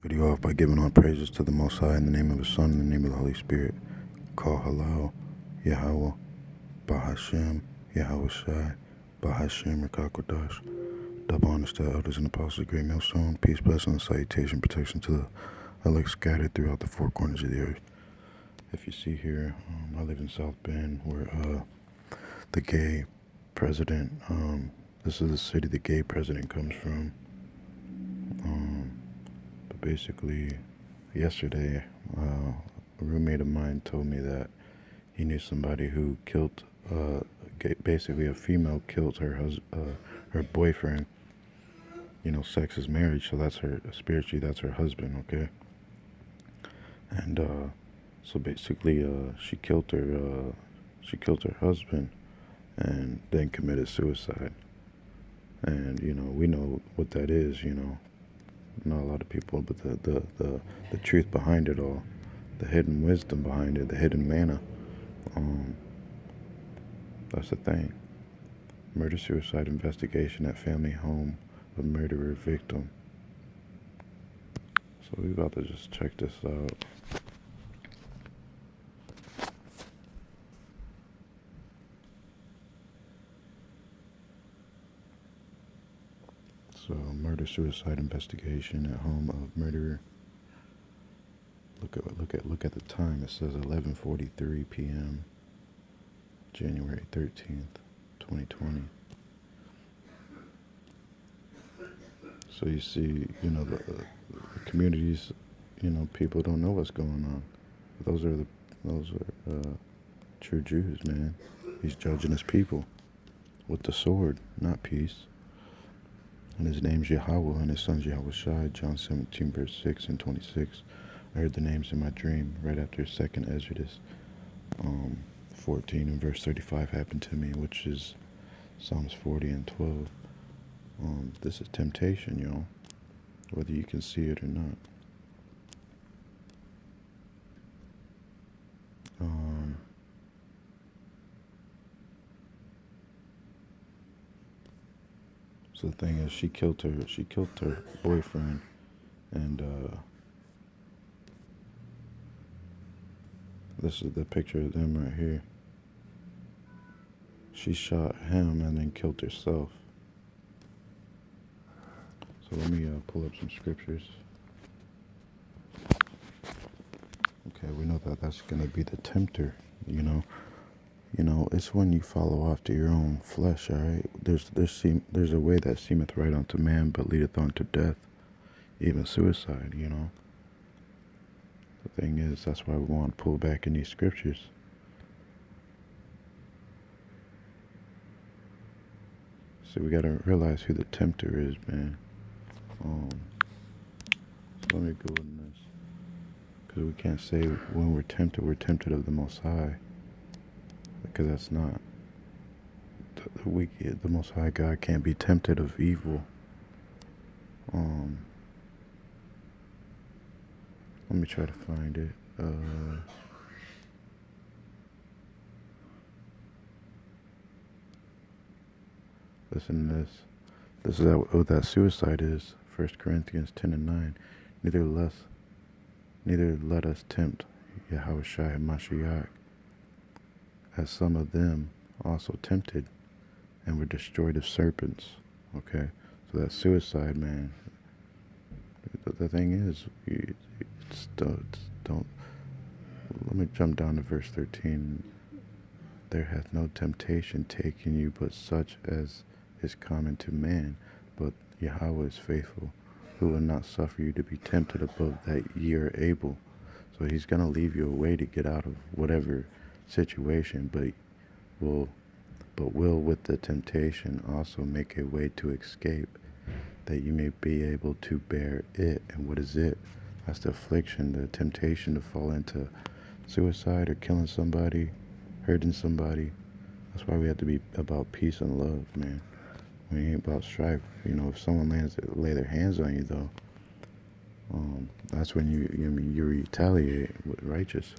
Video off by giving all praises to the Most High in the name of the Son, in the name of the Holy Spirit. Call Halal, Yahawah, Bahasham, Yahawashi, Bahasham, Rakakodash. Double honors to the elders and apostles, great millstone. Peace, blessing, and salutation, protection to the elect scattered throughout the four corners of the earth. If you see here, I live in South Bend, where the gay president, this is the city the gay president comes from. Basically, yesterday, a roommate of mine told me that he knew somebody who killed, basically a female killed her boyfriend. You know, sex is marriage, so that's her, spiritually, that's her husband, okay? And, so basically, she killed her husband and then committed suicide. And, you know, we know what that is, you know. Not a lot of people, but the truth behind it all, the hidden wisdom behind it, the hidden manna. That's the thing. Murder-suicide investigation at family home of murderer victim. So we about to just check this out. So murder-suicide investigation at home of murderer. Look at the time. It says 11:43 p.m. January 13th, 2020. So you see, you know, the communities, you know, people don't know what's going on. Those are true Jews, man. He's judging his people with the sword, not peace. And his name's Yahawah, and his son's Yahushua. John 17, verse 6 and 26. I heard the names in my dream right after 2nd Exodus 14 and verse 35 happened to me, which is Psalms 40 and 12. This is temptation, y'all, whether you can see it or not. So the thing is, she killed her boyfriend, and this is the picture of them right here. She shot him and then killed herself. So let me pull up some scriptures. Okay, we know that that's going to be the tempter, you know. You know, it's when you follow after your own flesh, all right? There's a way that seemeth right unto man, but leadeth unto death, even suicide, you know. The thing is, that's why we want to pull back in these scriptures. So we got to realize who the tempter is, man. So let me go in this. Because we can't say when we're tempted of the Most High. Because that's not. The Most High God can't be tempted of evil. Let me try to find it. Listen to this. This is what that suicide is. 1 Corinthians 10 and 9. Neither let us tempt Yahawashi Mashiach, as some of them also tempted and were destroyed of serpents. Okay, so that's suicide, man. The thing is, don't. Let me jump down to verse 13. There hath no temptation taken you but such as is common to man, but Yahuwah is faithful, who will not suffer you to be tempted above that ye are able. So he's going to leave you a way to get out of whatever situation, but will with the temptation also make a way to escape, that you may be able to bear it. And what is it? That's the affliction, the temptation to fall into suicide or killing somebody, hurting somebody. That's why we have to be about peace and love, man. We ain't about strife. You know, if someone lay their hands on you, though, that's when you retaliate with righteous.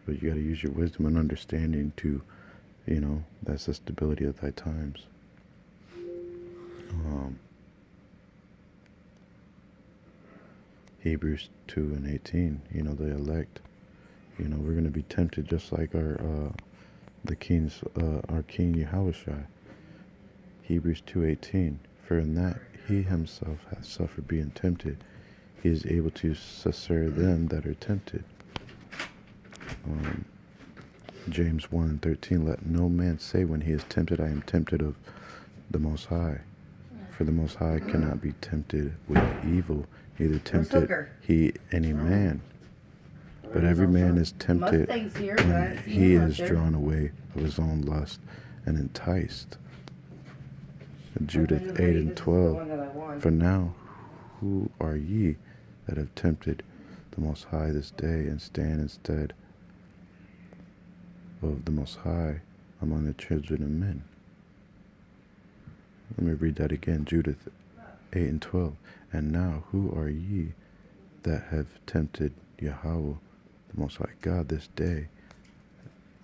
But you got to use your wisdom and understanding to, you know, that's the stability of thy times. Hebrews 2:18, the elect. We're going to be tempted just like our King Yahushua. Hebrews 2:18, for in that he himself hath suffered being tempted, he is able to succor them that are tempted. James 1:13, let no man say when he is tempted, I am tempted of the Most High. For the Most High cannot be tempted with evil, neither tempted he any man. But every man is tempted when he is drawn away of his own lust and enticed. Judith 8:12, for now who are ye that have tempted the Most High this day, and stand instead of the Most High among the children of men? Let me read that again. Judith 8:12. And now who are ye that have tempted Yahawah, the Most High God, this day,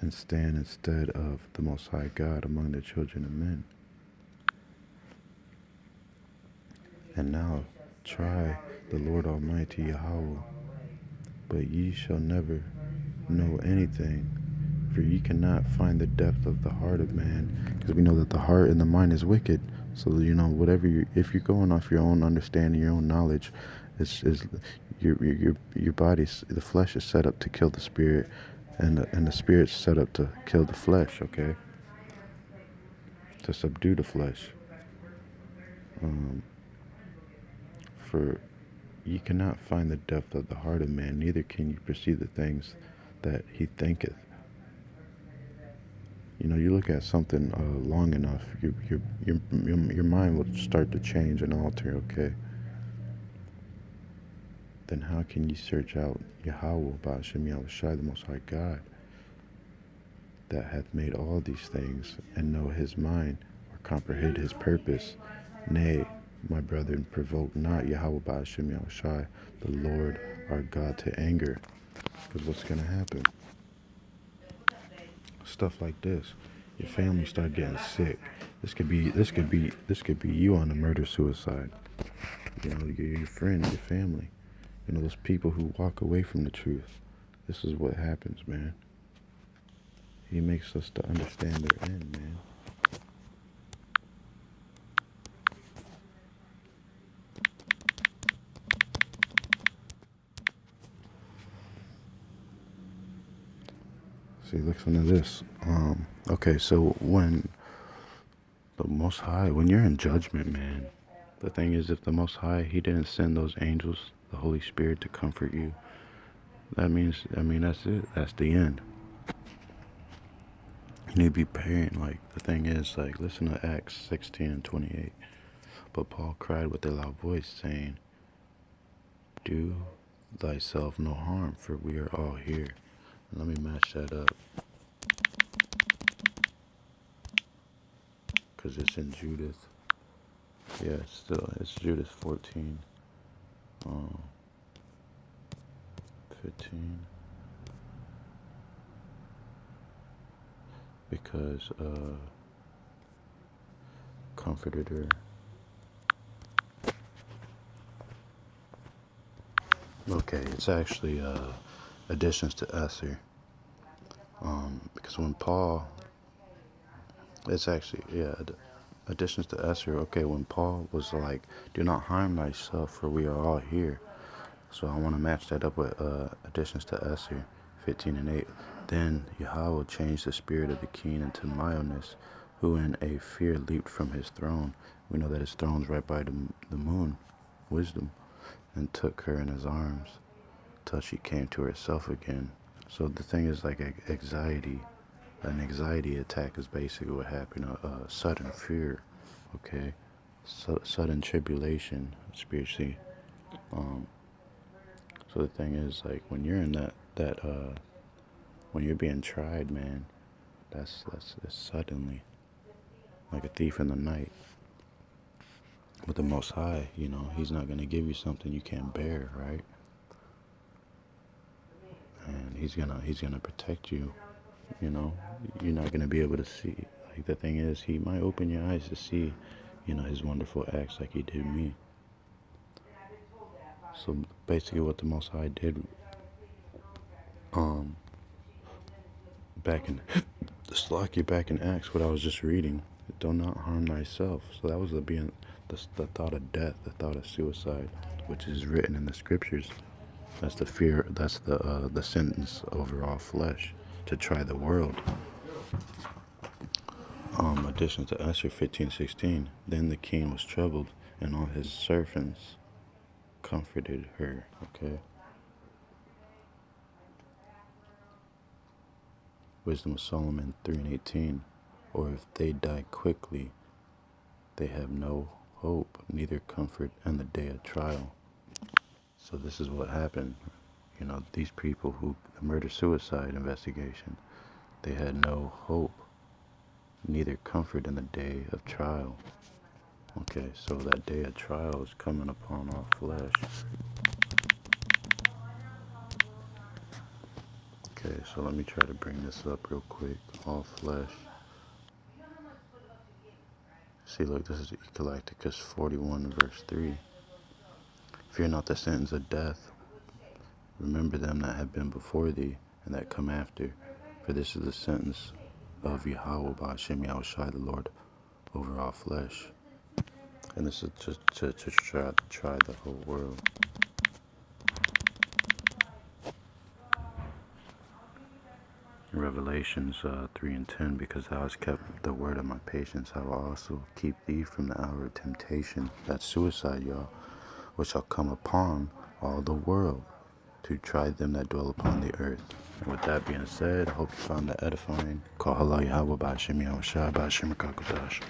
and stand instead of the Most High God among the children of men? And now try the Lord Almighty Yahawah, but ye shall never know anything, for ye cannot find the depth of the heart of man, because we know that the heart and the mind is wicked. So whatever if you're going off your own understanding, your own knowledge, it's your body's, the flesh is set up to kill the spirit, and the spirit's set up to kill the flesh. Okay, to subdue the flesh. For ye cannot find the depth of the heart of man, neither can you perceive the things that he thinketh. You look at something long enough, your mind will start to change and alter. Okay. Then how can ye search out Yahawah, Bahasham, Yahushua, the Most High God, that hath made all these things, and know his mind, or comprehend his purpose? Nay, my brethren, provoke not Yahawah, Bahasham, Yahushua, the Lord our God, to anger. Because what's going to happen? Stuff like this. Your family start getting sick. This could be you on a murder-suicide. Your friend, your family. Those people who walk away from the truth. This is what happens, man. He makes us to understand their end, man. See, listen to this. Okay, so when the Most High, when you're in judgment, man, the thing is, if the Most High, he didn't send those angels, the Holy Spirit, to comfort you, that means, that's it. That's the end. You need to be praying. Like, the thing is, like, listen to Acts 16:28. But Paul cried with a loud voice, saying, do thyself no harm, for we are all here. Let me match that up, because it's in Judith. Yeah, it's Judith 14, 15. Because comforted her. Okay, it's actually additions to Issachar. Because when Paul, it's actually, additions to Issachar. Okay, when Paul was like, do not harm thyself, for we are all here. So I want to match that up with additions to Issachar 15:8. Then Yahawah changed the spirit of the king into mildness, who in a fear leaped from his throne. We know that his throne's right by the moon, wisdom, and took her in his arms till she came to herself again. So the thing is, like, anxiety. An anxiety attack is basically what happened. Sudden fear, okay? Sudden tribulation, spiritually. So the thing is, like, when you're in that when you're being tried, man, that's suddenly, like a thief in the night. With the Most High, he's not going to give you something you can't bear, right? And he's gonna protect you. You're not going to be able to see. Like, the thing is, he might open your eyes to see, his wonderful acts, like he did me. So basically what the Most High did, back in back in Acts, what I was just reading, do not harm thyself. So that was the thought of death, the thought of suicide, which is written in the scriptures. That's the fear. That's the sentence over all flesh, to try the world. Addition to Esther 15:16. Then the king was troubled, and all his servants comforted her. Okay. Wisdom of Solomon 3:18. Or if they die quickly, they have no hope, neither comfort in the day of trial. So this is what happened. You know, these people who murder-suicide investigation, they had no hope, neither comfort in the day of trial. Okay, so that day of trial is coming upon all flesh. Okay, so let me try to bring this up real quick. All flesh. See, look, this is Eclecticus 41, verse 3. Fear not the sentence of death. Remember them that have been before thee, and that come after. For this is the sentence of Yahawah, Bahasham, Yahushua, the Lord, over all flesh. And this is to try the whole world. Revelations 3:10, because thou hast kept the word of my patience, I will also keep thee from the hour of temptation, that's suicide, y'all, which shall come upon all the world, to try them that dwell upon the earth. And with that being said, I hope you found that edifying. Call Halalyam, Bahasham, Yahushua, Bahasham, Rakatash.